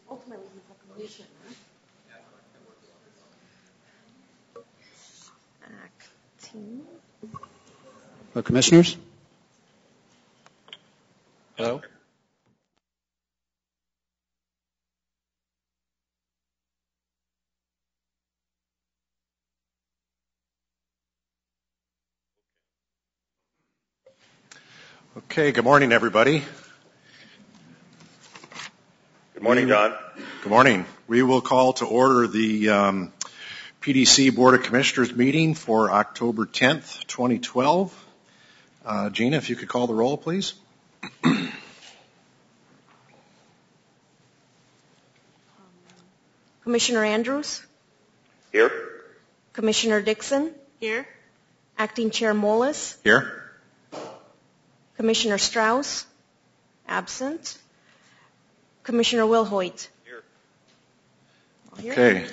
Ultimately, he's a commissioner. Acting. Hello, commissioners. Hello. Okay, good morning, everybody. Good morning, John. Good morning. We will call to order the PDC Board of Commissioners meeting for October 10th, 2012. Gina, if you could call the roll, please. Commissioner Andrews? Here. Commissioner Dixon? Here. Acting Chair Mohlis? Here. Commissioner Strauss? Absent. Commissioner Wilhoit? Here. Okay.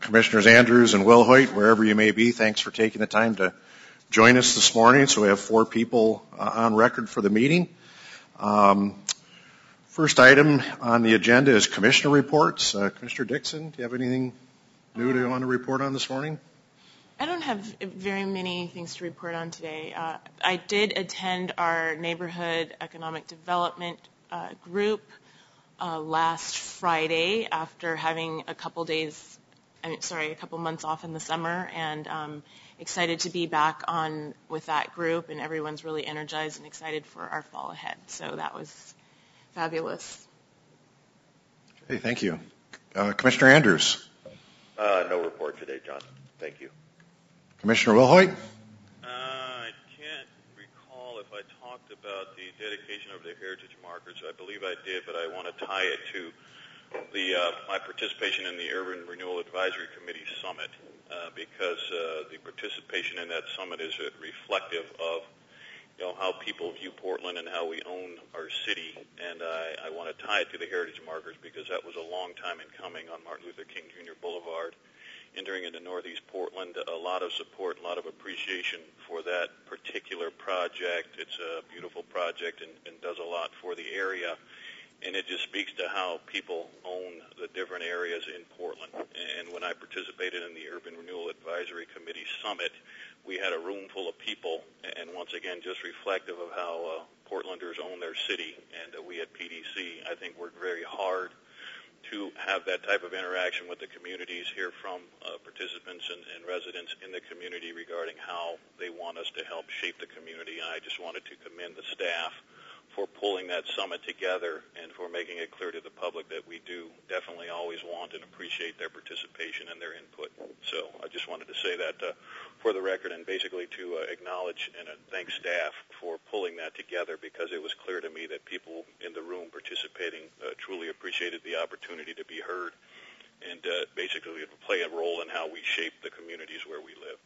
Commissioners Andrews and Wilhoit, wherever you may be, thanks for taking the time to join us this morning. So we have 4 people on record for the meeting. First item on the agenda is commissioner reports. Commissioner Dixon, do you have anything new to want to report on this morning? I don't have very many things to report on today. I did attend our neighborhood economic development group last Friday after having a couple months off in the summer, and excited to be back on with that group, and everyone's really energized and excited for our fall ahead. So that was fabulous. Okay, thank you. Commissioner Andrews. No report today, John. Thank you. Commissioner Wilhoit. I can't recall if I talked about the dedication of the heritage markers. I believe I did, but I want to tie it to my participation in the Urban Renewal Advisory Committee Summit, because the participation in that summit is reflective of how people view Portland and how we own our city. And I want to tie it to the heritage markers because that was a long time in coming on Martin Luther King Jr. Boulevard. Entering into Northeast Portland, a lot of support, a lot of appreciation for that particular project. It's a beautiful project and does a lot for the area. And it just speaks to how people own the different areas in Portland. And when I participated in the Urban Renewal Advisory Committee Summit, we had a room full of people, and once again, just reflective of how Portlanders own their city. And we at PDC, I think, work very hard to have that type of interaction with the communities, hear from participants and residents in the community regarding how they want us to help shape the community. And I just wanted to commend the staff for pulling that summit together and for making it clear to the public that we do definitely always want and appreciate their participation and their input. So I just wanted to say that for the record, and basically to acknowledge and thank staff for pulling that together, because it was clear to me that people in the room participating truly appreciated the opportunity to be heard and basically to play a role in how we shape the communities where we live.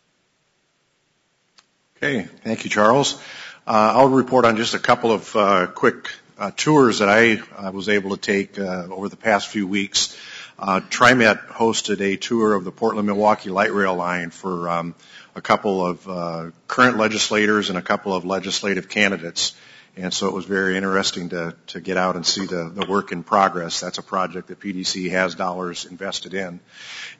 Okay, thank you, Charles. I'll report on just a couple of quick tours that I was able to take over the past few weeks. TriMet hosted a tour of the Portland-Milwaukee light rail line for a couple of current legislators and a couple of legislative candidates. And so it was very interesting to get out and see the work in progress. That's a project that PDC has dollars invested in.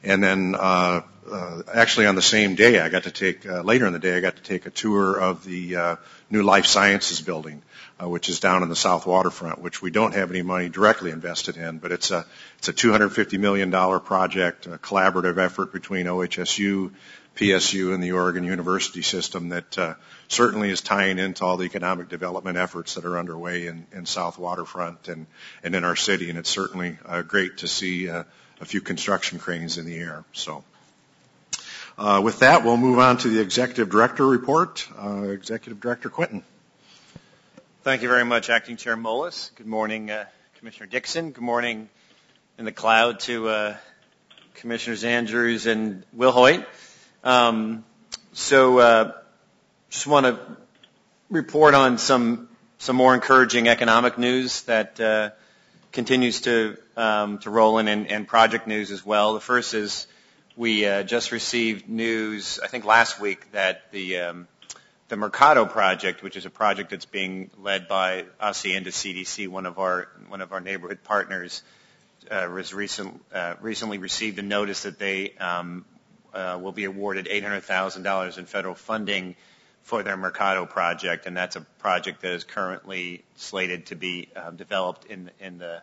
And then actually on the same day, later in the day, I got to take a tour of the new Life Sciences building, which is down in the South Waterfront, which we don't have any money directly invested in, but it's a $250 million project, a collaborative effort between OHSU, PSU, and the Oregon University system that certainly is tying into all the economic development efforts that are underway in South Waterfront and in our city. And it's certainly great to see a few construction cranes in the air. So with that, we'll move on to the Executive Director report. Executive Director Quinton. Thank you very much, Acting Chair Mohlis. Good morning, Commissioner Dixon. Good morning in the cloud to Commissioners Andrews and Wilhoit. Just want to report on some more encouraging economic news that continues to roll in, and project news as well. The first is we just received news, I think last week, that the the Mercado project, which is a project that's being led by Hacienda CDC, one of our neighborhood partners, recently received a notice that they will be awarded $800,000 in federal funding for their Mercado project, and that's a project that is currently slated to be developed in the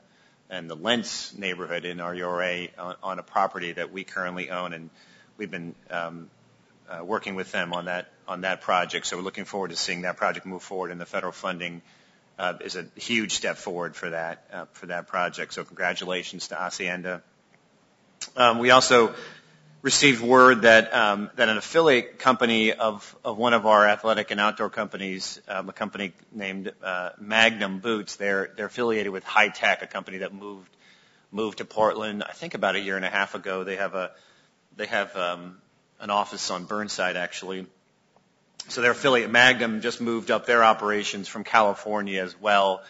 Lentz neighborhood in our URA on a property that we currently own, and we've been working with them on that project. So we're looking forward to seeing that project move forward, and the federal funding is a huge step forward for that project. So congratulations to Hacienda. We also received word that an affiliate company of one of our athletic and outdoor companies, a company named Magnum Boots, they're affiliated with High Tech, a company that moved to Portland, I think about a year and a half ago. They have an office on Burnside, actually. So their affiliate Magnum just moved up their operations from California as well,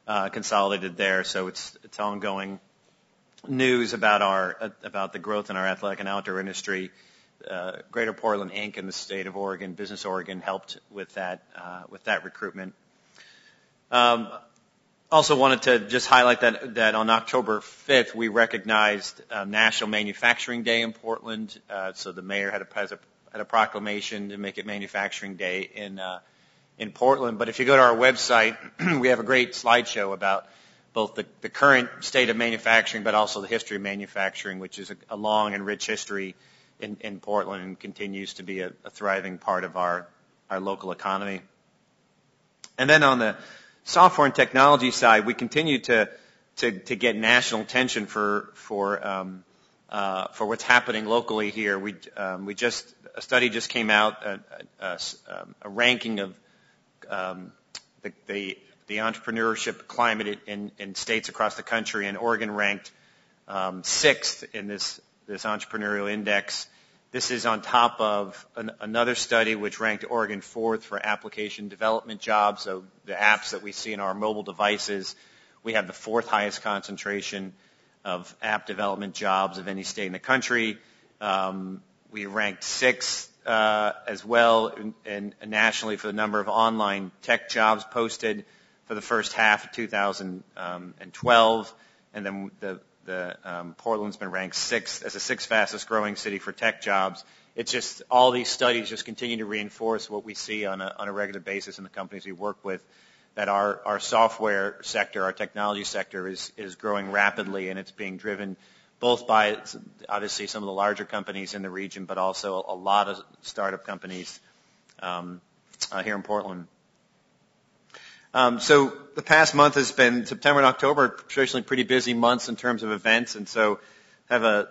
consolidated there. So it's ongoing news about the growth in our athletic and outdoor industry. Greater Portland Inc. and the state of Oregon, Business Oregon, helped with that recruitment. Also wanted to just highlight that on October 5th we recognized National Manufacturing Day in Portland. So the mayor had a proclamation to make it Manufacturing Day in Portland. But if you go to our website, we have a great slideshow about both the current state of manufacturing, but also the history of manufacturing, which is a long and rich history in Portland and continues to be a thriving part of our local economy. And then on the software and technology side, we continue to get national attention for what's happening locally here. A study just came out, a ranking of the entrepreneurship climate in states across the country, and Oregon ranked 6th in this entrepreneurial index. This is on top of another study which ranked Oregon 4th for application development jobs, so the apps that we see in our mobile devices. We have the 4th highest concentration of app development jobs of any state in the country. We ranked 6th as well and nationally for the number of online tech jobs posted for the first half of 2012, and then Portland's been ranked 6th as the 6th fastest growing city for tech jobs. It's just all these studies just continue to reinforce what we see on a regular basis in the companies we work with, that our software sector, our technology sector is growing rapidly, and it's being driven both by obviously some of the larger companies in the region, but also a lot of startup companies here in Portland. So the past month has been September and October, traditionally pretty busy months in terms of events, and so I have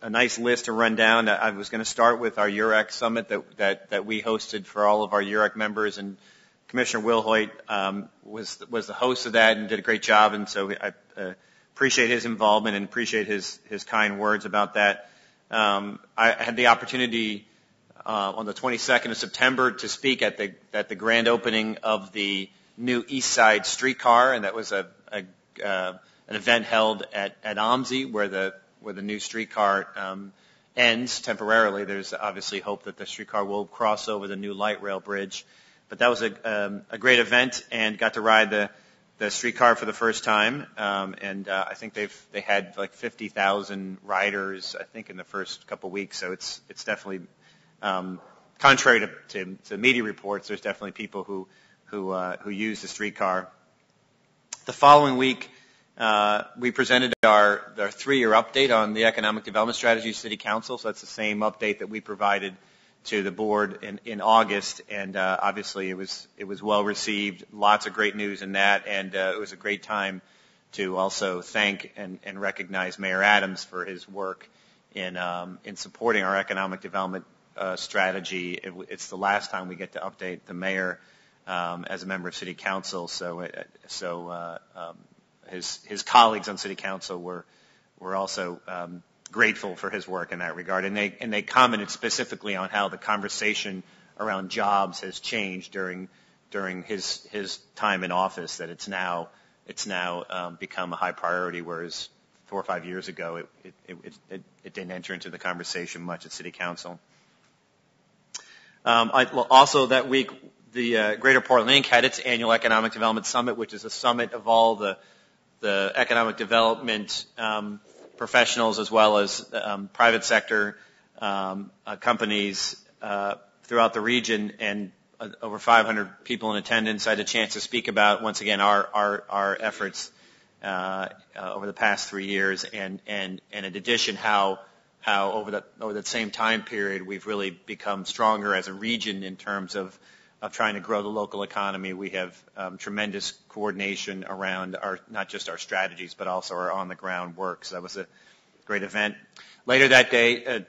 a nice list to run down. I was going to start with our UREC summit that we hosted for all of our UREC members, and Commissioner Wilhoit was the host of that and did a great job, and so I appreciate his involvement and appreciate his kind words about that. I had the opportunity on the 22nd of September to speak at the grand opening of the new East Side streetcar, and that was an event held at OMSI where the new streetcar ends temporarily. There's obviously hope that the streetcar will cross over the new light rail bridge, but that was a great event, and got to ride the streetcar for the first time, and I think they had like 50,000 riders, I think, in the first couple weeks. So it's definitely contrary to media reports. There's definitely people who use the streetcar. The following week, we presented our 3-year update on the economic development strategy to City Council. So that's the same update that we provided to the board in August, and obviously it was well received. Lots of great news in that, and it was a great time to also thank and recognize Mayor Adams for his work in supporting our economic development strategy. It's the last time we get to update the mayor as a member of City Council, so his colleagues on City Council were also grateful for his work in that regard, and they commented specifically on how the conversation around jobs has changed during his time in office. That it's now become a high priority, whereas 4 or 5 years ago it didn't enter into the conversation much at City Council. Also that week, Greater Portland Inc. had its annual Economic Development Summit, which is a summit of all the economic development professionals as well as private sector companies throughout the region, and over 500 people in attendance. I had a chance to speak about, once again, our efforts over the past 3 years, and in addition, how over that same time period we've really become stronger as a region in terms of trying to grow the local economy. We have tremendous coordination around not just our strategies, but also our on-the-ground work. So that was a great event. Later that day,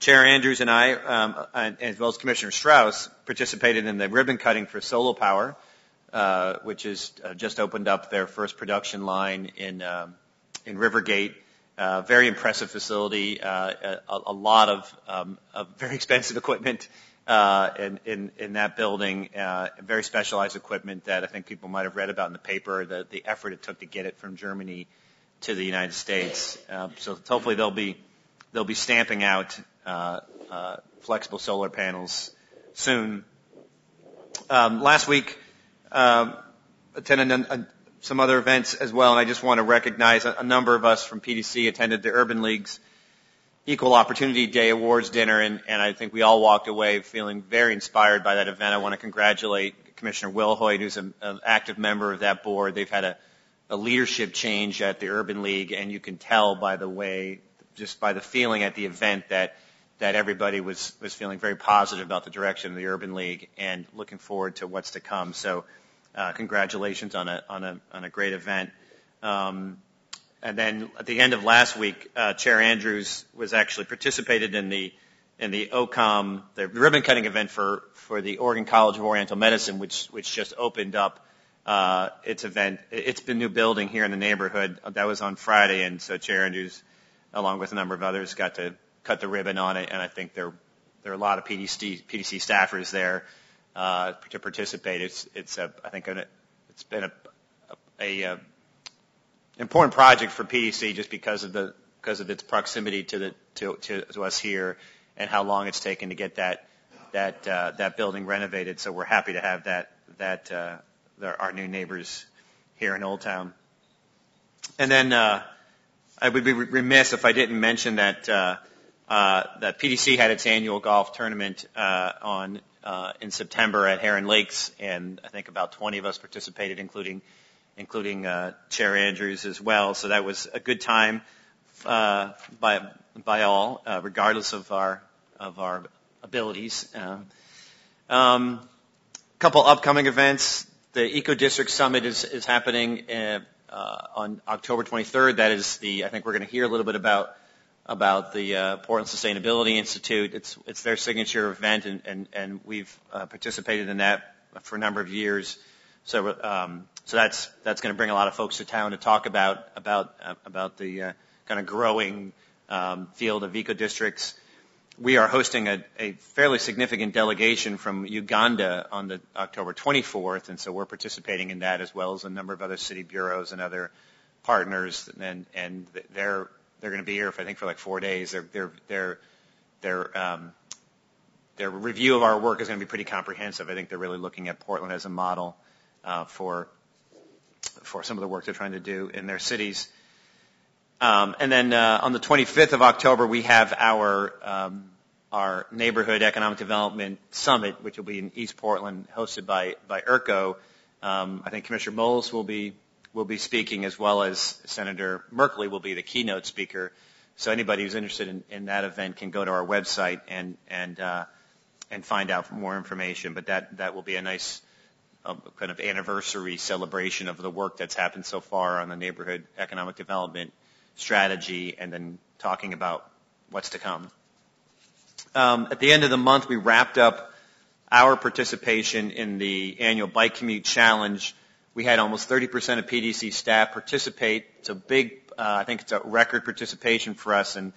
Chair Andrews and I, as well as Commissioner Strauss, participated in the ribbon cutting for Solar Power, which has just opened up their first production line in Rivergate. Very impressive facility, a lot of very expensive equipment in that building, very specialized equipment that I think people might have read about in the paper, the effort it took to get it from Germany to the United States. So hopefully they'll be stamping out flexible solar panels soon. Last week, attended some other events as well, and I just want to recognize a number of us from PDC attended the Urban League's Equal Opportunity Day Awards dinner, and I think we all walked away feeling very inspired by that event. I want to congratulate Commissioner Wilhoit, who's an active member of that board. They've had a leadership change at the Urban League, and you can tell by the way, just by the feeling at the event, that everybody was feeling very positive about the direction of the Urban League and looking forward to what's to come. So congratulations on a great event. And then at the end of last week, Chair Andrews was actually participated in the OCOM, the ribbon cutting event for the Oregon College of Oriental Medicine, which just opened up its event. It's been new building here in the neighborhood. That was on Friday, and so Chair Andrews, along with a number of others, got to cut the ribbon on it. And I think there are a lot of PDC staffers there to participate. It's been a important project for PDC just because of its proximity to us here and how long it's taken to get that building renovated. So we're happy to have our new neighbors here in Old Town. And then I would be remiss if I didn't mention that PDC had its annual golf tournament in September at Heron Lakes, and I think about 20 of us participated, including Chair Andrews as well. So that was a good time by all, regardless of our abilities. Couple upcoming events. The Eco District Summit is happening on October 23rd. That is I think we're going to hear a little bit about the Portland Sustainability Institute. It's their signature event, and we've participated in that for a number of years. So that's going to bring a lot of folks to town to talk about the kind of growing field of eco districts. We are hosting a fairly significant delegation from Uganda on the October 24th, and so we're participating in that as well as a number of other city bureaus and other partners, and they're going to be here for like 4 days. Their review of our work is going to be pretty comprehensive. I think they're really looking at Portland as a model for some of the work they're trying to do in their cities. And then on the 25th of October, we have our Neighborhood Economic Development Summit, which will be in East Portland, hosted by ERCO. I think Commissioner Mohlis will be speaking, as well as Senator Merkley will be the keynote speaker. So anybody who's interested in that event can go to our website and find out more information. But that will be a nice kind of anniversary celebration of the work that's happened so far on the neighborhood economic development strategy, and then talking about what's to come. At the end of the month, we wrapped up our participation in the annual Bike Commute Challenge. We had almost 30% of PDC staff participate. It's a big, I think it's a record participation for us, and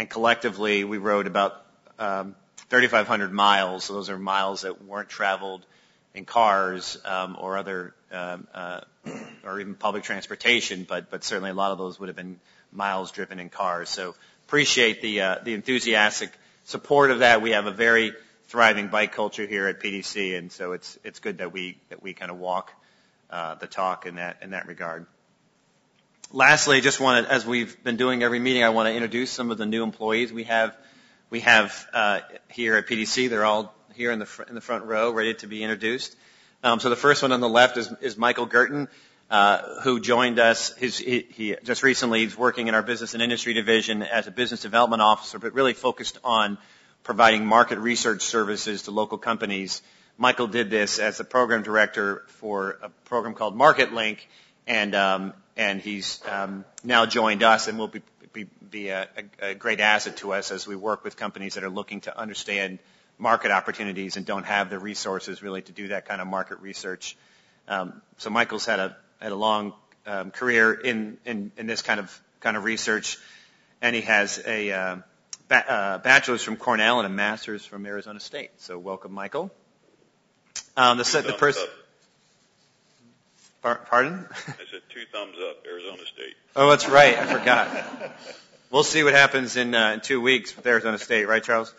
collectively we rode about 3,500 miles. So those are miles that weren't traveled in cars or other or even public transportation, but certainly a lot of those would have been miles driven in cars. So appreciate the enthusiastic support of that. We have a very thriving bike culture here at PDC, and so it's good that we kind of walk the talk in that regard. Lastly, just want to, as we've been doing every meeting, I want to introduce some of the new employees we have here at PDC. They're all here in the front row, ready to be introduced. So the first one on the left is Michael Gilbert, who joined us. He just recently is working in our Business and Industry Division as a Business Development Officer, but really focused on providing market research services to local companies. Michael did this as the program director for a program called Market Link, and he's now joined us and will be a great asset to us as we work with companies that are looking to understand market opportunities and don't have the resources really to do that kind of market research. So Michael's had a long career in this kind of research, and he has a bachelor's from Cornell and a master's from Arizona State. So welcome, Michael. The person. Pardon? I said 2 thumbs up, Arizona State. Oh, that's right. I forgot. We'll see what happens in 2 weeks with Arizona State, right, Charles?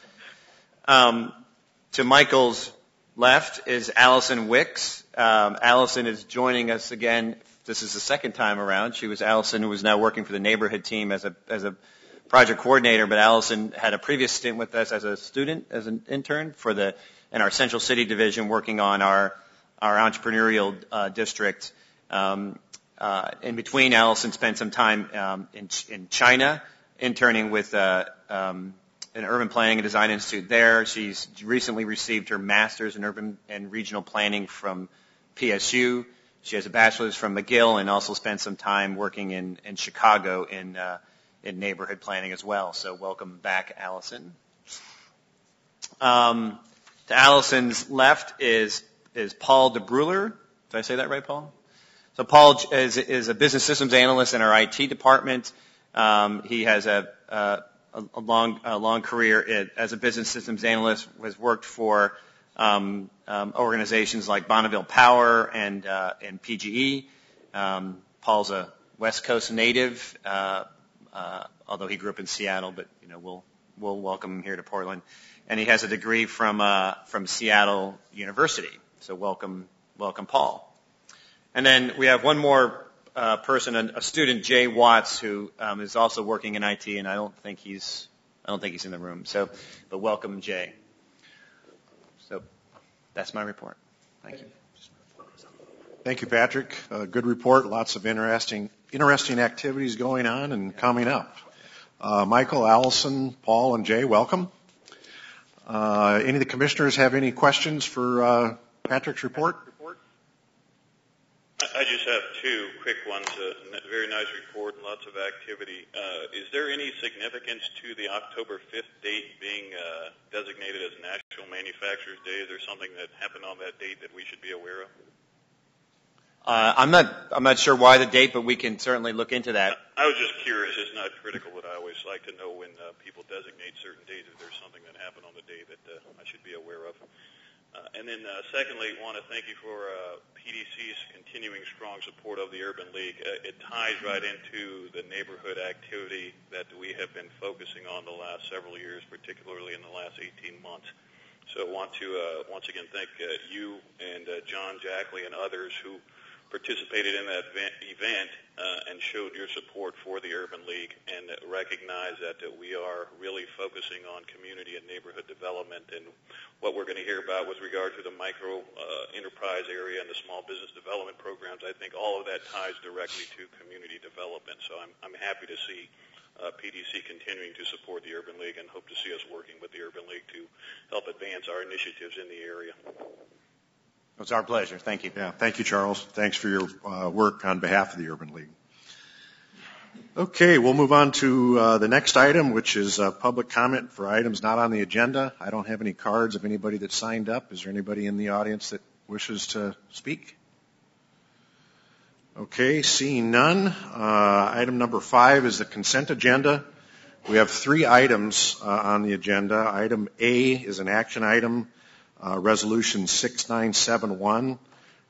To Michael's left is Allison Wicks. Allison is joining us again. This is the second time around. Allison, who was now working for the neighborhood team as a project coordinator, but Allison had a previous stint with us as a student, as an intern in our Central City division, working on our entrepreneurial district. In between, Allison spent some time in China, interning with an urban planning and design institute there. She's recently received her master's in urban and regional planning from PSU. She has a bachelor's from McGill and also spent some time working in Chicago in neighborhood planning as well. So welcome back, Allison. To Allison's left is Paul DeBruler. Did I say that right, Paul? So Paul is a business systems analyst in our IT department. He has a long career as a business systems analyst. Has worked for organizations like Bonneville Power and PGE. Paul's a West Coast native, although he grew up in Seattle. But we'll welcome him here to Portland. And he has a degree from Seattle University. So welcome, Paul. And then we have one more person, a student, Jay Watts, who is also working in IT, and I don't think he's in the room. So, but welcome, Jay. So that's my report. Thank you. Thank you, Patrick. Good report. Lots of interesting activities going on and coming up. Michael, Allison, Paul, and Jay, welcome. Any of the commissioners have any questions for Patrick's report? I just have 2 quick ones. Very nice report and lots of activity. Is there any significance to the October 5th date being designated as National Manufacturers Day? Is there something that happened on that date that we should be aware of? I'm not sure why the date, but we can certainly look into that. I was just curious. It's not critical, but I always like to know when people designate certain dates if there's something that happened on the day that I should be aware of. And then secondly, I want to thank you for PDC's continuing strong support of the Urban League. It ties right into the neighborhood activity that we have been focusing on the last several years, particularly in the last 18 months. So I want to once again thank you and John Jackley and others who participated in that event and showed your support for the Urban League, and recognize that we are really focusing on community and neighborhood development. And what we're going to hear about with regard to the micro enterprise area and the small business development programs, I think all of that ties directly to community development. So I'm happy to see PDC continuing to support the Urban League, and hope to see us working with the Urban League to help advance our initiatives in the area. It's our pleasure. Thank you. Yeah, thank you, Charles. Thanks for your work on behalf of the Urban League. Okay, we'll move on to the next item, which is public comment for items not on the agenda. I don't have any cards of anybody that signed up. Is there anybody in the audience that wishes to speak? Okay, seeing none. Item number 5 is the consent agenda. We have 3 items on the agenda. Item A is an action item. Resolution 6971,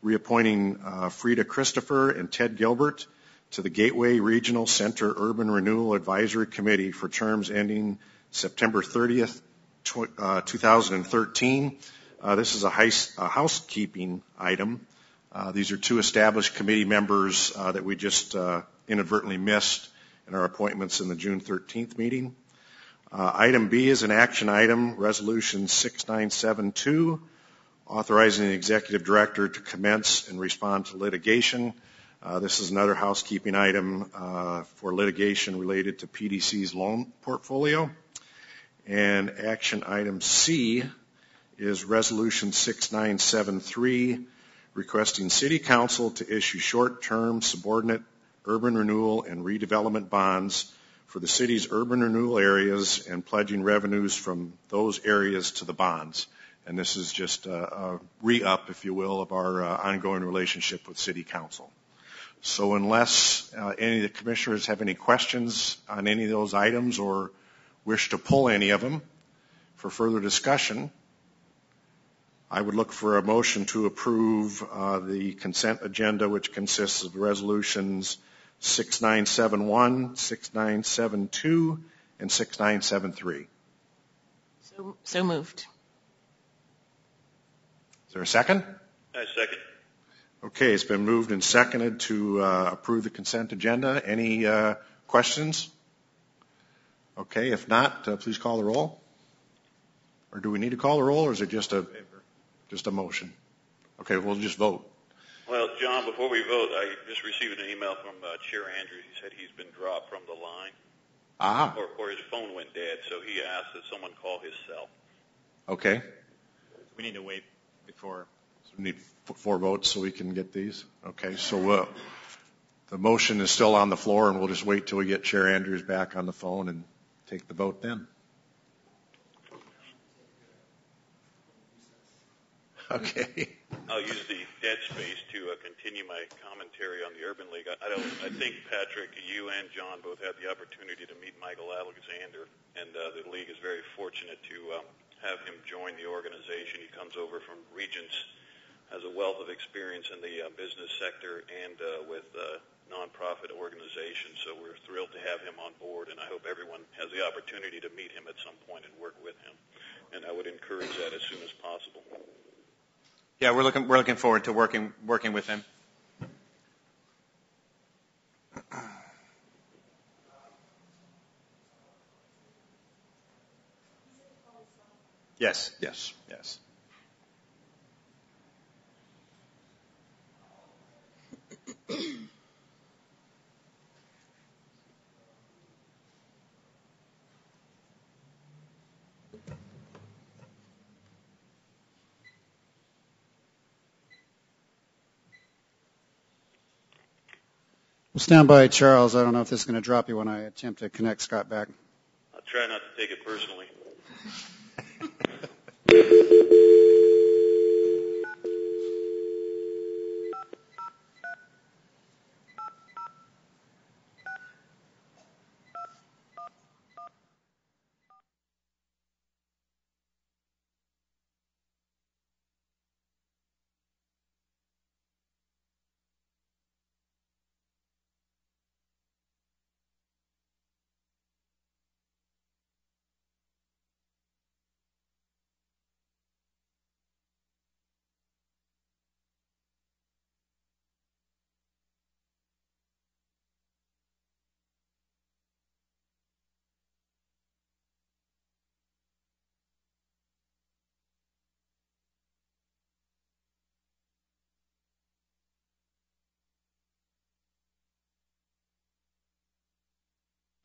reappointing Frieda Christopher and Ted Gilbert to the Gateway Regional Center Urban Renewal Advisory Committee for terms ending September 30th, 2013. This is a housekeeping item. These are two established committee members that we just inadvertently missed in our appointments in the June 13th meeting. Item B is an action item, Resolution 6972, authorizing the Executive Director to commence and respond to litigation. This is another housekeeping item for litigation related to PDC's loan portfolio. And action item C is Resolution 6973, requesting City Council to issue short-term subordinate urban renewal and redevelopment bonds for the city's urban renewal areas and pledging revenues from those areas to the bonds. And this is just a re-up, if you will, of our ongoing relationship with City Council. So unless any of the commissioners have any questions on any of those items or wish to pull any of them for further discussion, I would look for a motion to approve the consent agenda, which consists of resolutions 6971, 6972, and 6973. So moved. Is there a second? I second. Okay, it's been moved and seconded to approve the consent agenda. Any questions? Okay, if not, please call the roll. Or do we need to call the roll, or is it just a motion? Okay, we'll just vote. Well, John, before we vote, I just received an email from Chair Andrews. He said he's been dropped from the line. Ah. Or his phone went dead, so he asked that someone call his cell. Okay. We need to wait before. So we need 4 votes so we can get these. Okay, so the motion is still on the floor, and we'll just wait till we get Chair Andrews back on the phone and take the vote then. Okay. I'll use the dead space to continue my commentary on the Urban League. I think, Patrick, you and John both had the opportunity to meet Michael Alexander, and the league is very fortunate to have him join the organization. He comes over from Regents, has a wealth of experience in the business sector and with nonprofit organizations, so we're thrilled to have him on board, and I hope everyone has the opportunity to meet him at some point and work with him, and I would encourage that as soon as possible. Yeah, we're looking forward to working with him. Yes. Yes. Well, stand by, Charles. I don't know if this is going to drop you when I attempt to connect Scott back. I'll try not to take it personally.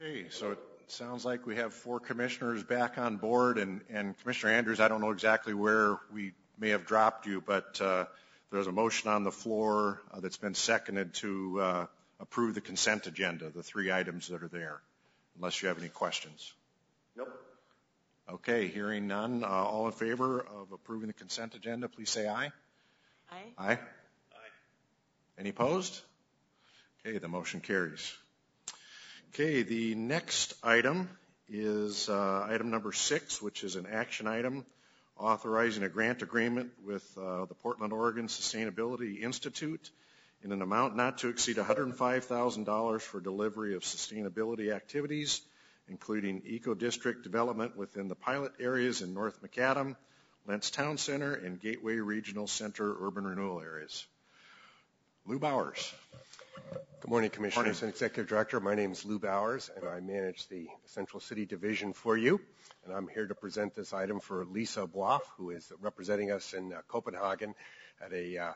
Okay, so it sounds like we have 4 commissioners back on board, and Commissioner Andrews, I don't know exactly where we may have dropped you, but there's a motion on the floor that's been seconded to approve the consent agenda, the 3 items that are there, unless you have any questions. Nope. Okay, hearing none, all in favor of approving the consent agenda, please say aye. Aye. Aye. Aye. Any opposed? Okay, the motion carries. Okay, the next item is item number 6, which is an action item authorizing a grant agreement with the Portland, Oregon Sustainability Institute in an amount not to exceed $105,000 for delivery of sustainability activities including eco-district development within the pilot areas in North Macadam, Lentz Town Center, and Gateway Regional Center urban renewal areas. Lou Bowers. Good morning, Commissioners and Executive Director. My name is Lou Bowers, and I manage the Central City Division for you. And I'm here to present this item for Lisa Boif, who is representing us in Copenhagen at a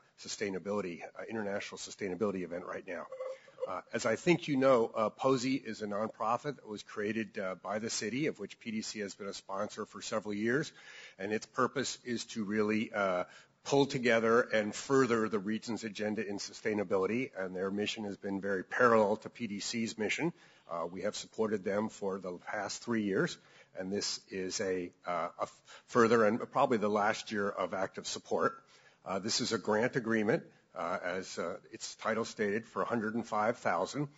international sustainability event right now. As I think you know, POSI is a nonprofit that was created by the city, of which PDC has been a sponsor for several years, and its purpose is to really pull together and further the region's agenda in sustainability, and their mission has been very parallel to PDC's mission. We have supported them for the past 3 years, and this is a further and probably the last year of active support. This is a grant agreement, as its title stated, for $105,000.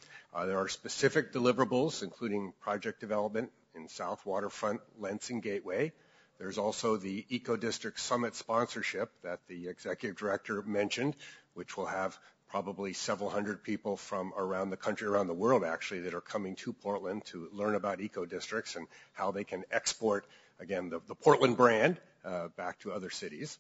There are specific deliverables, including project development in South Waterfront, Lentz, and Gateway. There's also the Eco District Summit sponsorship that the Executive Director mentioned, which will have probably several hundred people from around the country, around the world actually, that are coming to Portland to learn about eco districts and how they can export, again, the Portland brand back to other cities.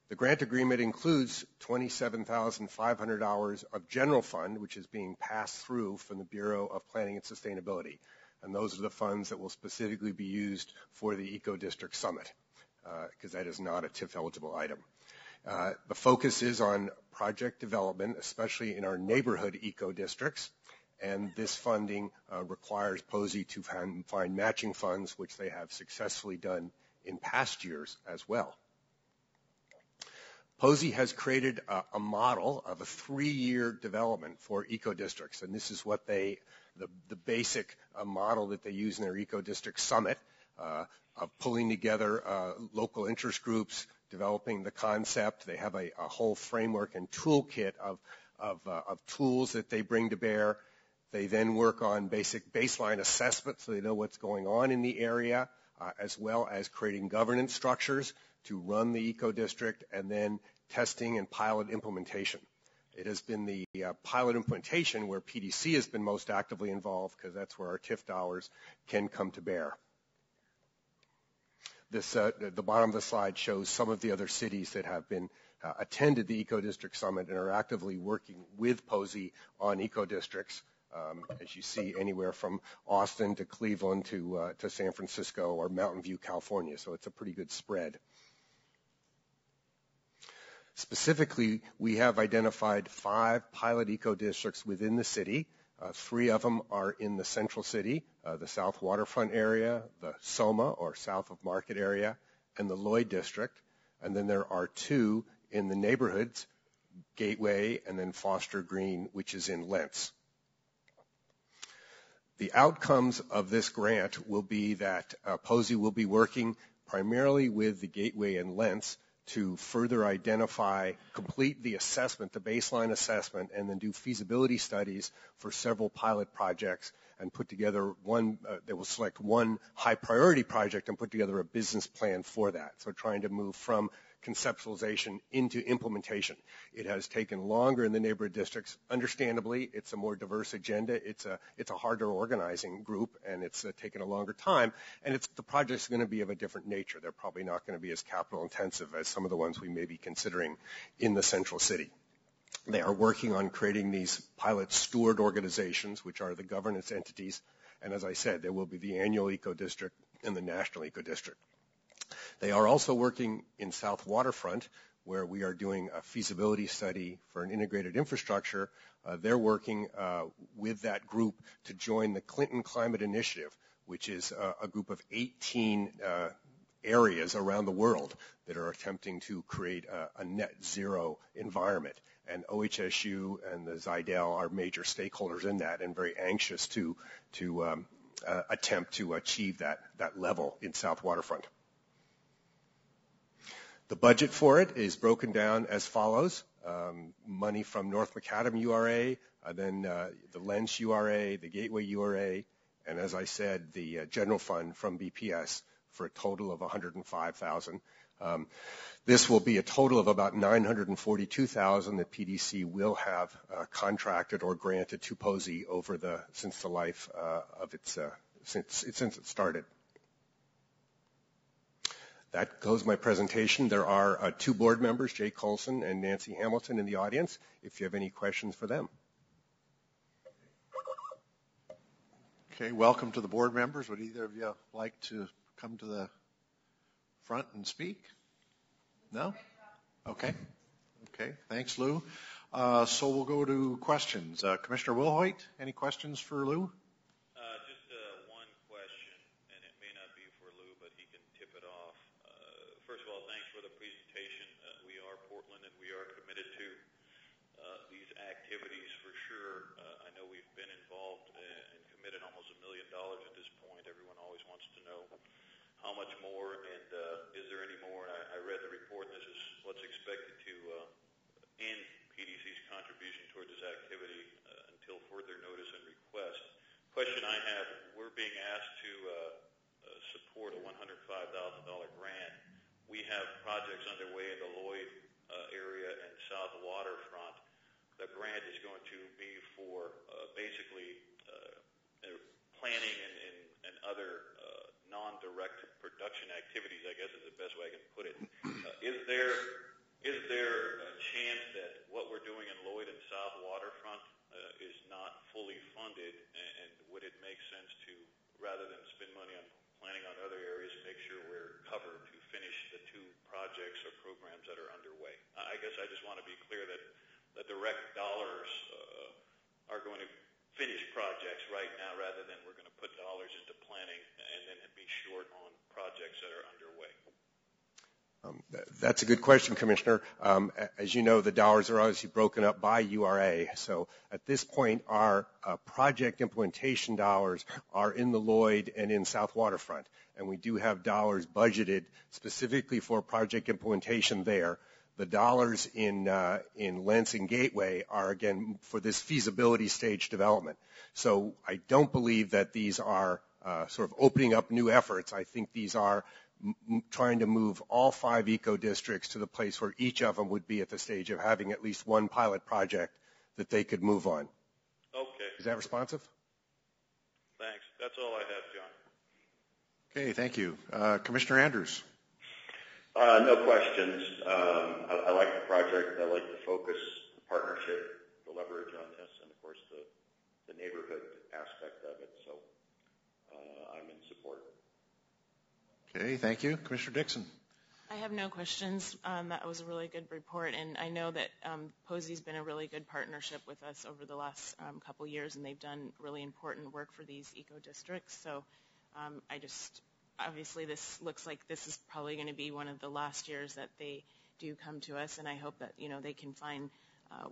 The grant agreement includes $27,500 of general fund, which is being passed through from the Bureau of Planning and Sustainability. And those are the funds that will specifically be used for the Eco District Summit, because that is not a TIF-eligible item. The focus is on project development, especially in our neighborhood eco districts, and this funding requires POSI to find matching funds, which they have successfully done in past years as well. POSI has created a model of a 3-year development for eco districts, and this is what the basic model that they use in their Eco District Summit, of pulling together local interest groups, developing the concept. They have a whole framework and toolkit of tools that they bring to bear. They then work on basic baseline assessment so they know what's going on in the area, as well as creating governance structures to run the eco district, and then testing and pilot implementation. It has been the pilot implementation where PDC has been most actively involved, because that's where our TIF dollars can come to bear. This, the bottom of the slide shows some of the other cities that have been attended the Eco District Summit and are actively working with POSI on eco districts. As you see, anywhere from Austin to Cleveland to San Francisco or Mountain View, California. So it's a pretty good spread. Specifically, we have identified 5 pilot eco districts within the city. 3 of them are in the central city, the South Waterfront area, the Soma or South of Market area, and the Lloyd district. And then there are 2 in the neighborhoods, Gateway and then Foster Green, which is in Lentz. The outcomes of this grant will be that POSI will be working primarily with the Gateway and Lentz to further identify, complete the assessment, the baseline assessment, and then do feasibility studies for several pilot projects and put together they will select one high priority project and put together a business plan for that. So trying to move from conceptualization into implementation. It has taken longer in the neighborhood districts. Understandably, it's a more diverse agenda. It's a harder organizing group, and it's taken a longer time. And the project's going to be of a different nature. They're probably not going to be as capital intensive as some of the ones we may be considering in the central city. They are working on creating these pilot steward organizations, which are the governance entities. And as I said, there will be the annual eco district and the national eco district. They are also working in South Waterfront, where we are doing a feasibility study for an integrated infrastructure. They're working with that group to join the Quinton Climate Initiative, which is a group of 18 areas around the world that are attempting to create a net zero environment. And OHSU and the Zidell are major stakeholders in that and very anxious to attempt to achieve that level in South Waterfront. The budget for it is broken down as follows. Money from North Macadam URA, then the Lentz URA, the Gateway URA, and as I said, the general fund from BPS for a total of $105,000. This will be a total of about $942,000 that PDC will have contracted or granted to POSI since the life of its since it started. That closes my presentation. There are two board members, Jay Colson and Nancy Hamilton, in the audience, if you have any questions for them. Okay, welcome to the board members. Would either of you like to come to the front and speak? No? Okay. Okay, thanks, Lou. So we'll go to questions. Commissioner Wilhoit, any questions for Lou? Just one question, and it may not be for Lou, but he can tip it off. First of all, thanks for the presentation. We are Portland, and we are committed to these activities for sure. I know we've been involved and committed almost $1 million at this point. Everyone always wants to know how much more, and is there any more? And I read the report, and this is what's expected to end PDC's contribution toward this activity until further notice and request. Question I have, we're being asked to support a $105,000 grant. We have projects underway in the Lloyd area and South Waterfront. The grant is going to be for basically planning and other non-direct production activities, I guess is the best way I can put it. Is there a chance that what we're doing in Lloyd and South Waterfront is not fully funded, and would it make sense to, rather than spend money on planning on other areas, make sure we're covered to finish the two projects or programs that are underway? I guess I just want to be clear that the direct dollars are going to finish projects right now rather than we're going to put dollars into planning and then be short on projects that are underway. That's a good question, Commissioner. As you know, the dollars are obviously broken up by URA. So at this point, our project implementation dollars are in the Lloyd and in South Waterfront. And we do have dollars budgeted specifically for project implementation there. The dollars in Lansing Gateway are, again, for this feasibility stage development. So I don't believe that these are sort of opening up new efforts. I think these are trying to move all 5 eco-districts to the place where each of them would be at the stage of having at least one pilot project that they could move on. Okay. Is that responsive? Thanks. That's all I have, John. Okay, thank you. Commissioner Andrews. No questions. I like the project. I like the focus, the partnership, the leverage on this, and of course the neighborhood aspect of it. So I'm in support. Okay, thank you. Commissioner Dixon. I have no questions. That was a really good report, and I know that Posey's been a really good partnership with us over the last couple years, and they've done really important work for these eco-districts. So obviously this looks like this is probably going to be one of the last years that they do come to us, and I hope that they can find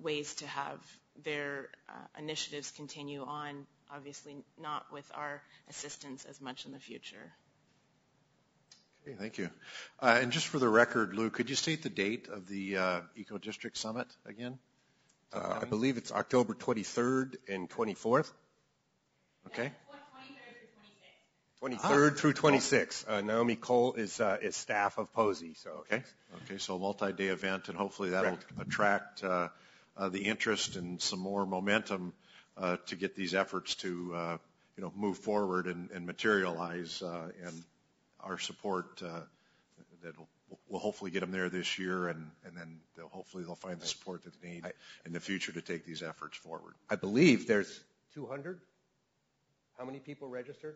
ways to have their initiatives continue on, obviously not with our assistance as much in the future. Okay, thank you. And just for the record, Lou, could you state the date of the Eco District Summit again? I believe it's October 23rd and 24th. Okay. 23rd through 26th. Naomi Cole is staff of Posey. So okay, so a multi-day event, and hopefully that'll attract the interest and some more momentum to get these efforts to move forward and materialize. And our support that will hopefully get them there this year, and then hopefully they'll find the support that they need in the future to take these efforts forward. I believe there's 200. How many people registered?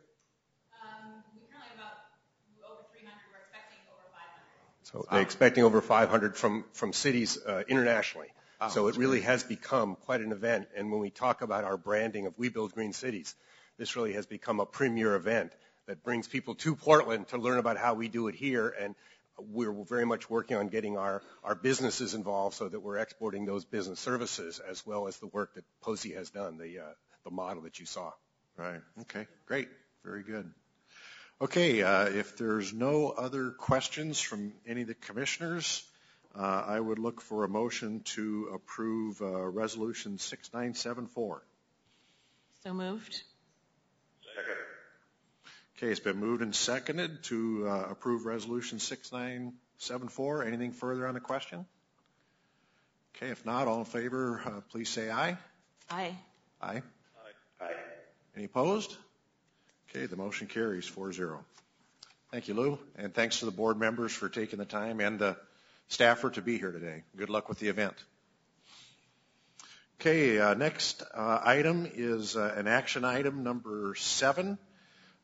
We currently have about over 300. We're expecting over 500. So they're expecting over 500 from cities internationally. So it really has become quite an event. And when we talk about our branding of We Build Green Cities, this really has become a premier event that brings people to Portland to learn about how we do it here. And we're very much working on getting our businesses involved so that we're exporting those business services as well as the work that Posey has done, the model that you saw. Right. Okay. Great. Very good. Okay. If there's no other questions from any of the commissioners, I would look for a motion to approve Resolution 6974. So moved. Second. Okay, it's been moved and seconded to approve Resolution 6974. Anything further on the question? Okay, if not, all in favor, please say aye. Aye. Aye. Aye. Any opposed? Okay, the motion carries 4-0. Thank you, Lou, and thanks to the board members for taking the time and the staffer to be here today. Good luck with the event. Okay, next item is an action item number 7,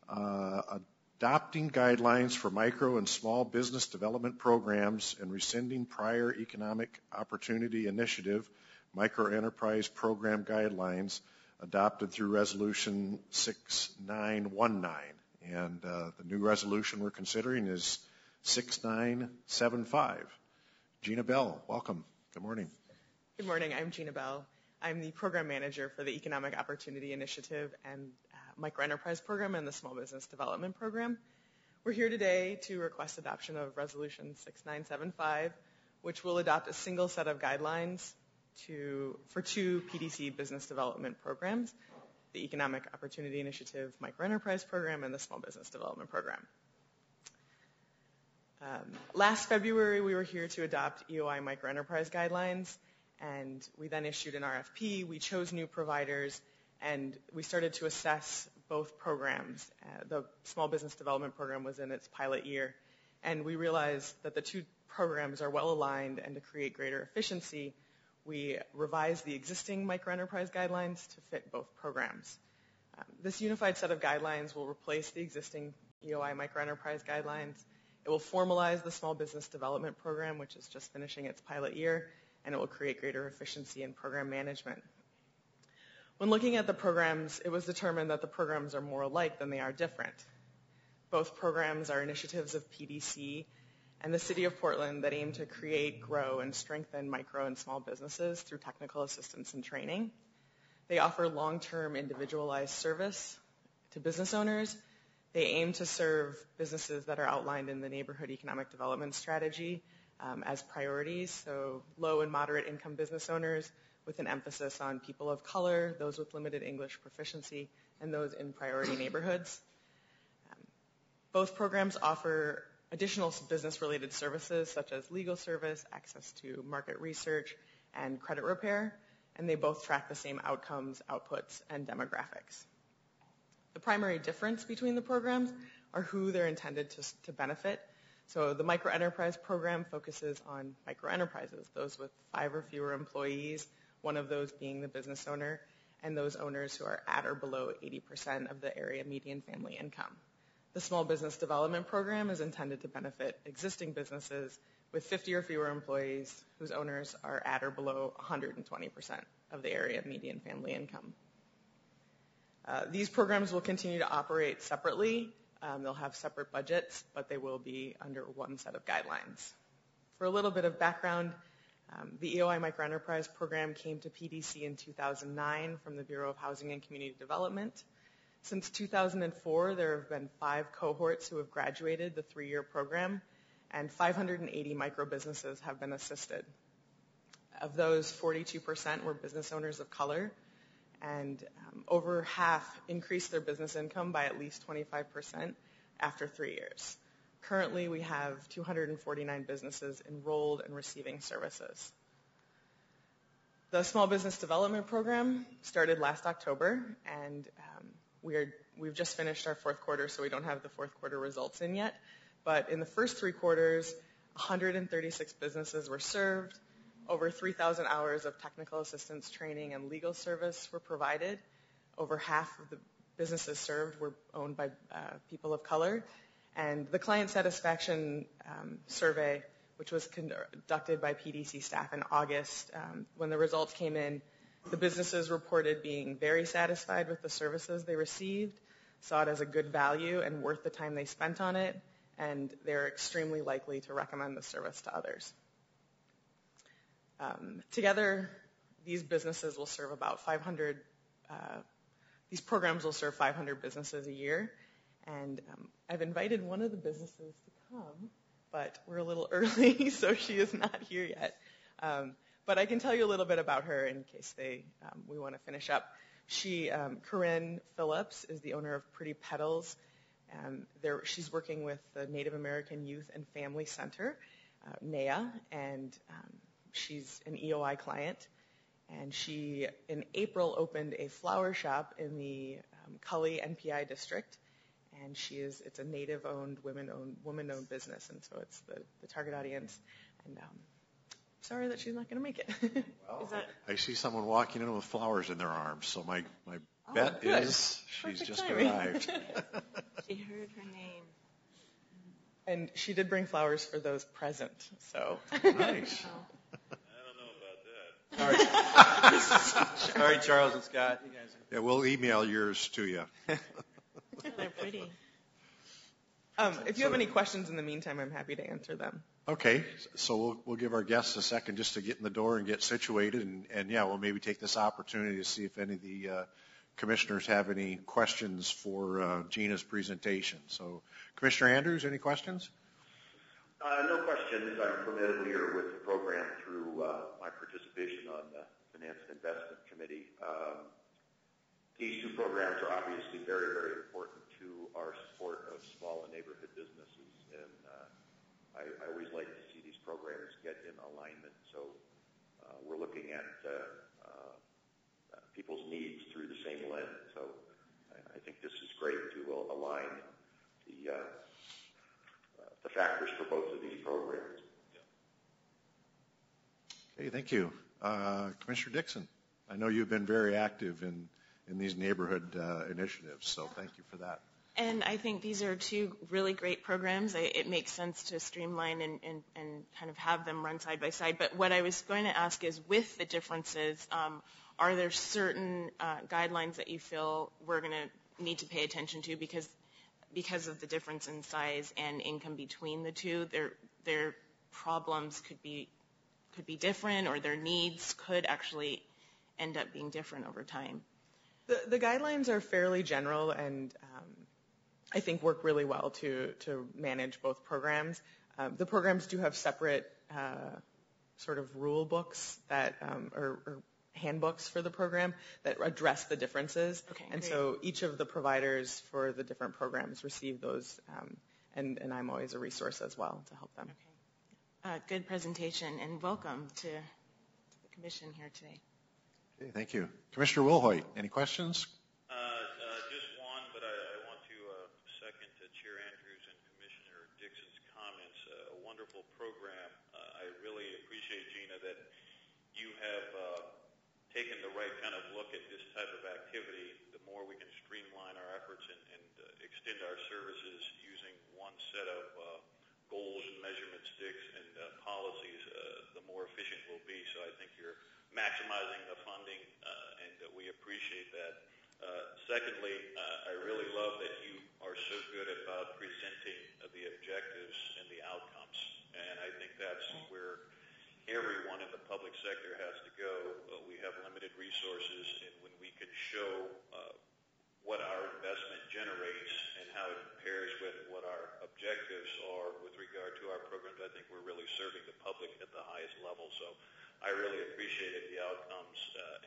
adopting guidelines for micro and small business development programs and rescinding prior economic opportunity initiative microenterprise program guidelines adopted through Resolution 6919. And the new resolution we're considering is 6975. Gina Bell, welcome. Good morning. Good morning. I'm Gina Bell. I'm the program manager for the Economic Opportunity Initiative and Microenterprise Program and the Small Business Development Program. We're here today to request adoption of Resolution 6975, which will adopt a single set of guidelines for 2 PDC business development programs, the Economic Opportunity Initiative Microenterprise Program and the Small Business Development Program. Last February, we were here to adopt EOI Microenterprise Guidelines, and we then issued an RFP. We chose new providers, and we started to assess both programs. The Small Business Development Program was in its pilot year, and we realized that the 2 programs are well aligned, and to create greater efficiency, we revised the existing microenterprise guidelines to fit both programs. This unified set of guidelines will replace the existing EOI microenterprise guidelines. It will formalize the Small Business Development Program, which is just finishing its pilot year, and it will create greater efficiency in program management. When looking at the programs, it was determined that the programs are more alike than they are different. Both programs are initiatives of PDC and the City of Portland that aim to create, grow, and strengthen micro and small businesses through technical assistance and training. They offer long-term individualized service to business owners. They aim to serve businesses that are outlined in the Neighborhood Economic Development Strategy as priorities, so low and moderate income business owners with an emphasis on people of color, those with limited English proficiency, and those in priority neighborhoods. Both programs offer additional business-related services such as legal service, access to market research, and credit repair, and they both track the same outcomes, outputs, and demographics. The primary difference between the programs are who they're intended to benefit. So the microenterprise program focuses on microenterprises, those with 5 or fewer employees, one of those being the business owner, and those owners who are at or below 80% of the area median family income. The Small Business Development Program is intended to benefit existing businesses with 50 or fewer employees whose owners are at or below 120% of the area median family income. These programs will continue to operate separately. They'll have separate budgets, but they will be under one set of guidelines. For a little bit of background, the EOI Microenterprise Program came to PDC in 2009 from the Bureau of Housing and Community Development. Since 2004, there have been 5 cohorts who have graduated the 3-year program, and 580 micro-businesses have been assisted. Of those, 42% were business owners of color, and over half increased their business income by at least 25% after 3 years. Currently, we have 249 businesses enrolled and receiving services. The Small Business Development Program started last October, and we've just finished our 4th quarter, so we don't have the 4th quarter results in yet. But in the first 3 quarters, 136 businesses were served. Over 3,000 hours of technical assistance training and legal service were provided. Over half of the businesses served were owned by people of color. And the client satisfaction survey, which was conducted by PDC staff in August, when the results came in, the businesses reported being very satisfied with the services they received, saw it as a good value and worth the time they spent on it, and they're extremely likely to recommend the service to others. Together, these businesses will serve about 500, these programs will serve 500 businesses a year, and I've invited one of the businesses to come, but we're a little early, so she is not here yet. But I can tell you a little bit about her in case we want to finish up. Corinne Phillips is the owner of Pretty Petals. She's working with the Native American Youth and Family Center, NAYA, and she's an EOI client. And she, in April, opened a flower shop in the Cully NPI district. and it's a Native-owned, woman-owned business, and so it's the target audience. And sorry that she's not going to make it. Well, I see someone walking in with flowers in their arms, so my bet is she's just arrived. She heard her name. And she did bring flowers for those present, so. Nice. I don't know about that. Sorry, Charles and Scott. You guys Yeah, we'll email yours to you. They're pretty. If you have any questions in the meantime, I'm happy to answer them. Okay, so we'll give our guests a second just to get in the door and get situated, and yeah, we'll maybe take this opportunity to see if any of the commissioners have any questions for Gina's presentation. So, Commissioner Andrews, any questions? No questions. I'm familiar with the program through my participation on the Finance and Investment Committee. These two programs are obviously very, very important to our support of small and neighborhood businesses, and I always like to see these programs get in alignment. So we're looking at people's needs through the same lens. So I think this is great to align the factors for both of these programs. Okay, thank you. Commissioner Dixon, I know you've been very active in these neighborhood initiatives, so thank you for that. And I think these are two really great programs. It makes sense to streamline and kind of have them run side by side. But what I was going to ask is, with the differences, are there certain guidelines that you feel we're going to need to pay attention to because of the difference in size and income between the two? Their problems could be different, or their needs could actually end up being different over time. The guidelines are fairly general, and I think work really well to manage both programs. The programs do have separate sort of rule books that or handbooks for the program that address the differences. Okay, and great. so each of the providers for the different programs receive those, and I'm always a resource as well to help them. Okay. Good presentation, and welcome to the Commission here today. Okay, thank you. Commissioner Wilhoit, any questions? Just one, but I want to second to Chair Andrews and Commissioner Dixon's comments. A wonderful program. I really appreciate, Gina, that you have taken the right kind of look at this type of activity. The more we can streamline our efforts and extend our services using one set of goals and measurement sticks and policies, the more efficient we'll be. So I think you're maximizing the funding, and we appreciate that. Secondly, I really love that you are so good about presenting the objectives and the outcomes, and I think that's where everyone in the public sector has to go. We have limited resources, and when we can show what our investment generates and how it compares with what our objectives are with regard to our programs, I think we're really serving the public at the highest level. So I really appreciated the outcomes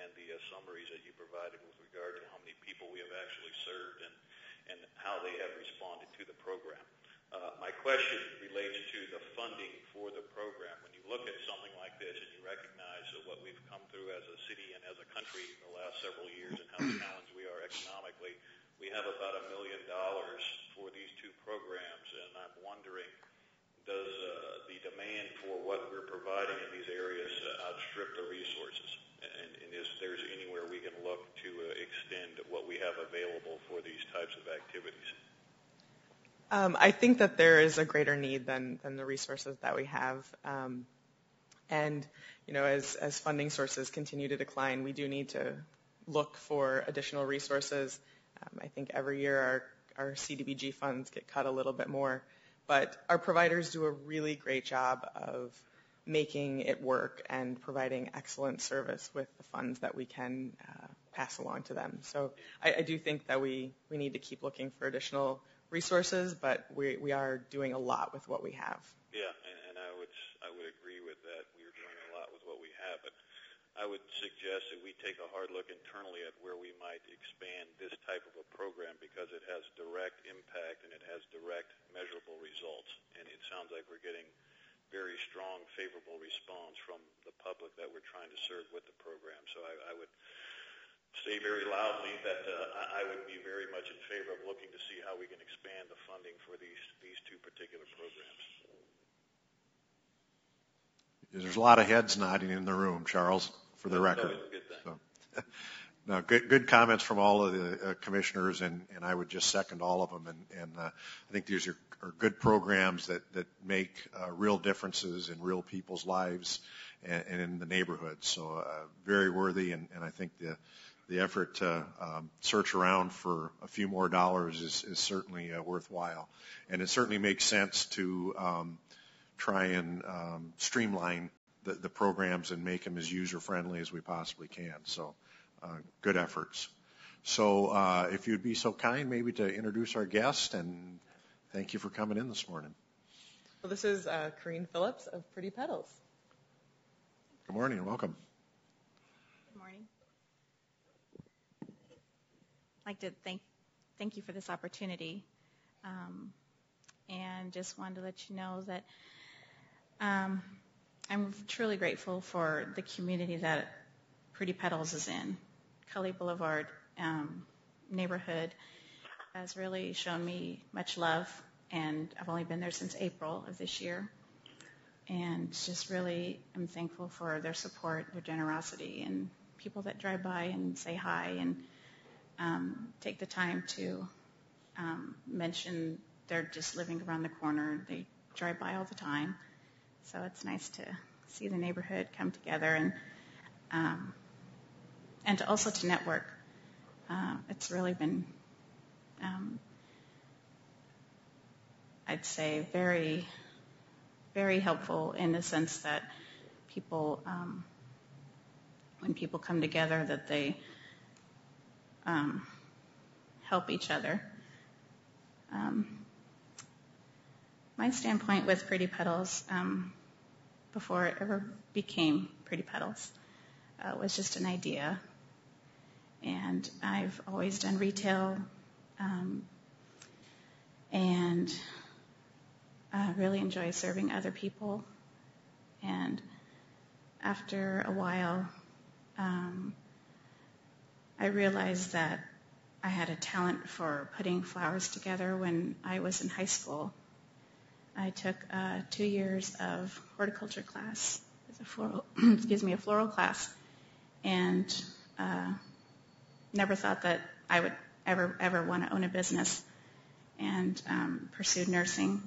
and the summaries that you provided with regard to how many people we have actually served and how they have responded to the program. My question relates to the funding for the program. When you look at something like this and you recognize what we've come through as a city and as a country in the last several years and how challenged we are economically, we have about $1 million for these two programs, and I'm wondering, does the demand for what we're providing in these areas outstrip the resources? And is there anywhere we can look to extend what we have available for these types of activities? I think that there is a greater need than the resources that we have. And, you know, as funding sources continue to decline, we do need to look for additional resources. I think every year our CDBG funds get cut a little bit more. But our providers do a really great job of making it work and providing excellent service with the funds that we can pass along to them. So I do think that we need to keep looking for additional resources, but we are doing a lot with what we have. Yeah, and I would agree with that. We are doing a lot with what we have, but I would suggest that we take a hard look internally at where we might expand this type of a program because it has direct impact and it has direct measurable results. And it sounds like we're getting very strong, favorable response from the public that we're trying to serve with the program. So I would say very loudly that I would be very much in favor of looking to see how we can expand the funding for these two particular programs. There's a lot of heads nodding in the room, Charles, for the record. That's always a good thing. So, no, good comments from all of the commissioners, and I would just second all of them. And I think these are good programs that make real differences in real people's lives and in the neighborhood. So very worthy, and I think the effort to search around for a few more dollars is certainly worthwhile. And it certainly makes sense to try and streamline the programs and make them as user-friendly as we possibly can. So good efforts. So if you'd be so kind maybe to introduce our guest, and thank you for coming in this morning. Well, this is Corinne Phillips of Pretty Petals. Good morning and welcome. Good morning. I'd like to thank you for this opportunity, and just wanted to let you know that I'm truly grateful for the community that Pretty Petals is in. Cully Boulevard neighborhood has really shown me much love, and I've only been there since April of this year. And just really am thankful for their support, their generosity, and people that drive by and say hi and take the time to mention they're just living around the corner. They drive by all the time. So it's nice to see the neighborhood come together and to also to network. It's really been, I'd say, very, very helpful in the sense that people, when people come together, that they help each other. My standpoint with Pretty Petals, before it ever became Pretty Petals, was just an idea. And I've always done retail, and really enjoy serving other people. And after a while, I realized that I had a talent for putting flowers together when I was in high school. I took 2 years of horticulture class, a floral, a floral class, and never thought that I would ever want to own a business, and pursued nursing.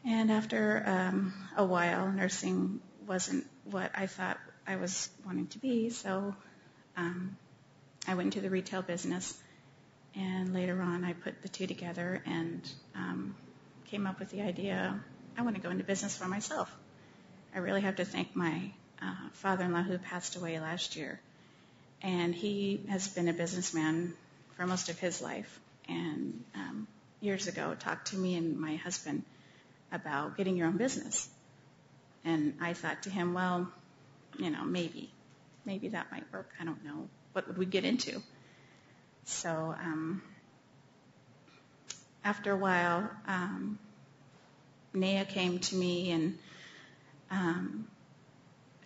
And after a while, nursing wasn't what I thought I was wanting to be, so I went into the retail business, and later on I put the two together and came up with the idea, I want to go into business for myself. I really have to thank my father-in-law who passed away last year. And he has been a businessman for most of his life. And years ago talked to me and my husband about getting your own business. And I thought to him, well, maybe that might work. I don't know. What would we get into? So after a while, Naya came to me and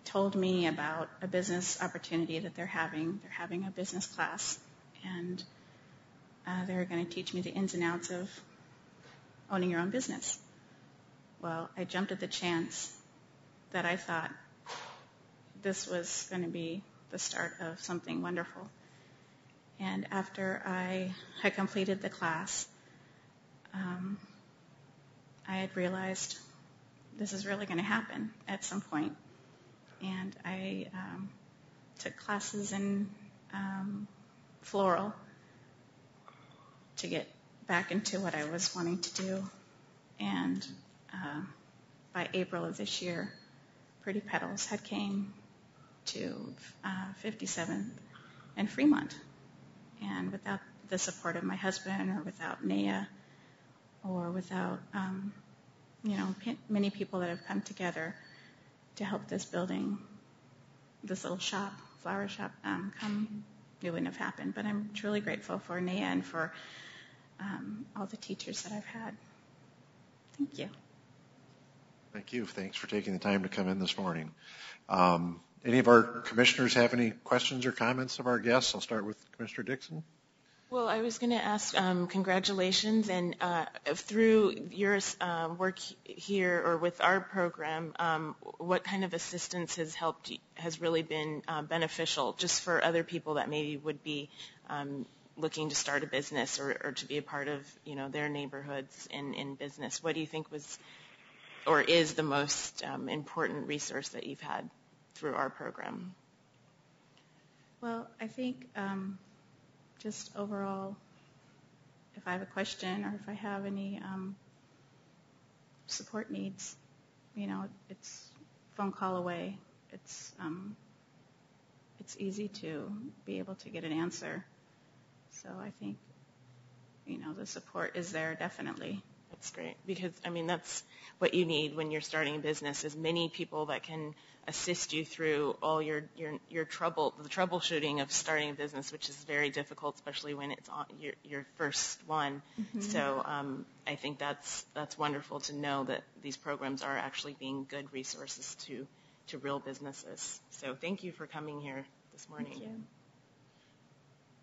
told me about a business opportunity that they're having. They're having a business class, and they're going to teach me the ins and outs of owning your own business. Well, I jumped at the chance that I thought this was going to be the start of something wonderful. And after I had completed the class, I had realized this is really going to happen at some point. And I took classes in floral to get back into what I was wanting to do. And by April of this year, Pretty Petals had came to 57th and Fremont. And without the support of my husband, or without Naya, or without many people that have come together to help this building, this little shop, flower shop, it wouldn't have happened. But I'm truly grateful for Naya and for all the teachers that I've had. Thank you. Thank you. Thanks for taking the time to come in this morning. Any of our commissioners have any questions or comments of our guests? I'll start with Commissioner Dixon. Well, I was going to ask, congratulations, and through your work here or with our program, what kind of assistance has really been beneficial just for other people that maybe would be looking to start a business or to be a part of, their neighborhoods in business? What do you think was or is the most important resource that you've had through our program? Well, I think just overall, if I have a question or if I have any support needs, it's phone call away. It's easy to be able to get an answer. So I think, the support is there definitely. That's great, because that's what you need when you're starting a business, is many people that can assist you through all your the troubleshooting of starting a business, which is very difficult, especially when it's on your first one. Mm-hmm. So I think that's wonderful to know that these programs are actually being good resources to real businesses. So thank you for coming here this morning. Thank you.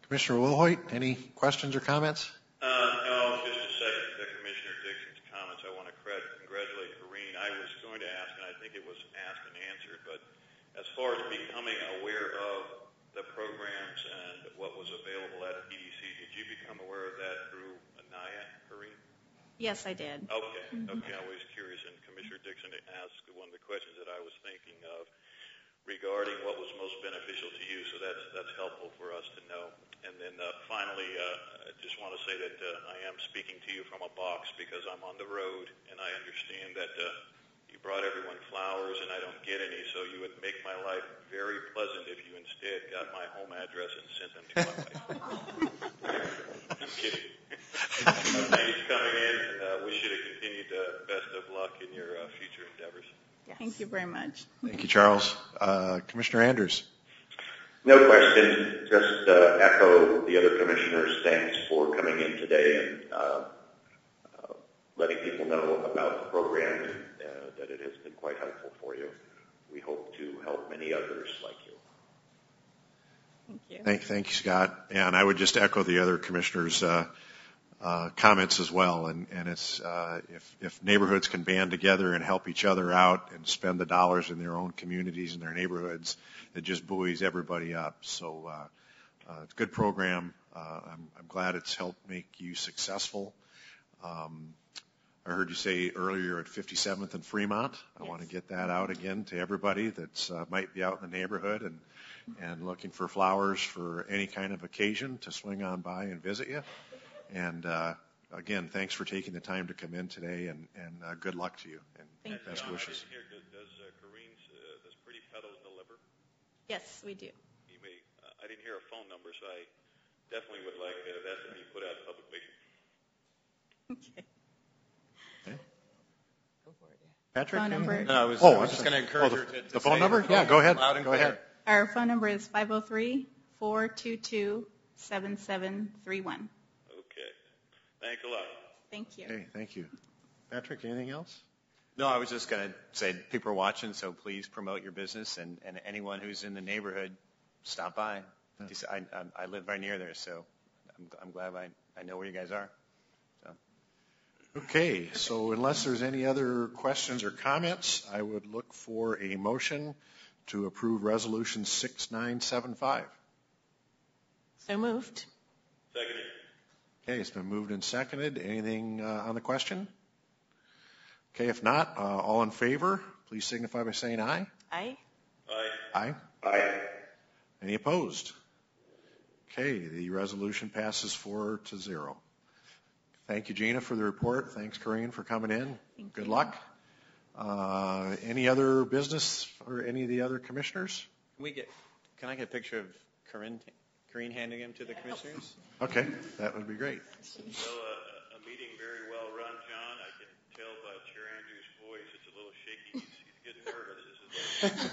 Commissioner Wilhoit, any questions or comments? No, just to second Commissioner Dixon's comments, I want to congratulate Corrine. I was going to ask, and I think it was asked and answered, but as far as becoming aware of the programs and what was available at PDC, did you become aware of that through Anaya, Corrine? Yes, I did. Okay. Mm-hmm. Okay, I was curious, and Commissioner Dixon asked one of the questions that I was thinking of regarding what was most beneficial to you, so that's helpful for us to know. And then finally, I just want to say that I am speaking to you from a box because I'm on the road, and I understand that you brought everyone flowers and I don't get any, so you would make my life very pleasant if you instead got my home address and sent them to my wife. I'm kidding. Thanks for coming in, and wish you the continued best of luck in your future endeavors. Yes. Thank you very much. Thank you, Charles. Commissioner Andrews. No question. Just echo the other commissioners' thanks for coming in today and letting people know about the program and that it has been quite helpful for you. We hope to help many others like you. Thank you. Thank you, Scott. And I would just echo the other commissioners' comments as well. And it's if neighborhoods can band together and help each other out and spend the dollars in their own communities and their neighborhoods, it just buoys everybody up. So it's a good program. I'm glad it's helped make you successful. I heard you say earlier at 57th and Fremont. I want to get that out again to everybody that's might be out in the neighborhood and looking for flowers for any kind of occasion to swing on by and visit you. And again, thanks for taking the time to come in today, and good luck to you and best wishes. Does Pretty Petals deliver? Yes, we do. I didn't hear a phone number, so I definitely would like that to be put out publicly. Okay. Go for it, yeah. Patrick? Phone number. No, I was just going to encourage her to the phone say number? Yeah, go ahead. Loud and go clear. ahead. Our phone number is 503-422-7731. Thanks a lot. Thank you. Okay, thank you. Patrick, anything else? No, I was just going to say people are watching, so please promote your business, and anyone who's in the neighborhood, stop by. Yeah. I live right near there, so I'm glad I know where you guys are. So. Okay, so unless there's any other questions or comments, I would look for a motion to approve Resolution 6975. So moved. Seconded. Okay, it's been moved and seconded. Anything on the question? Okay, if not, all in favor, please signify by saying aye. Aye. Aye. Aye. Aye. Any opposed? Okay, the resolution passes 4-0. Thank you, Gina, for the report. Thanks, Corrine, for coming in. Good luck. Any other business or any of the other commissioners? Can I get a picture of Corrine handing him to the commissioners? Okay, that would be great. So a meeting very well run, John. I can tell by Chair Andrews' voice it's a little shaky. He's getting nervous. This is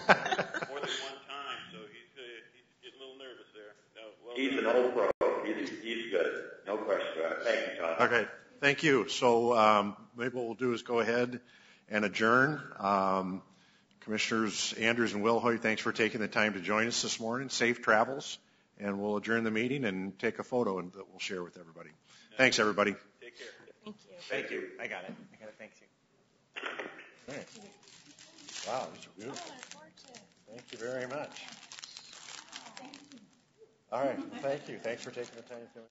more than one time, so he's getting a little nervous there. No, He's an old pro. He's good. No question. Thank you, John. Okay, thank you. So maybe what we'll do is go ahead and adjourn. Commissioners Andrews and Wilhoit, thanks for taking the time to join us this morning. Safe travels, and we'll adjourn the meeting and take a photo and that we'll share with everybody. Thanks, everybody. Take care. Thank you. Thank you. I got it. Thank you. All right. Wow, these are beautiful. Thank you very much. All right. Thank you. Thanks for taking the time to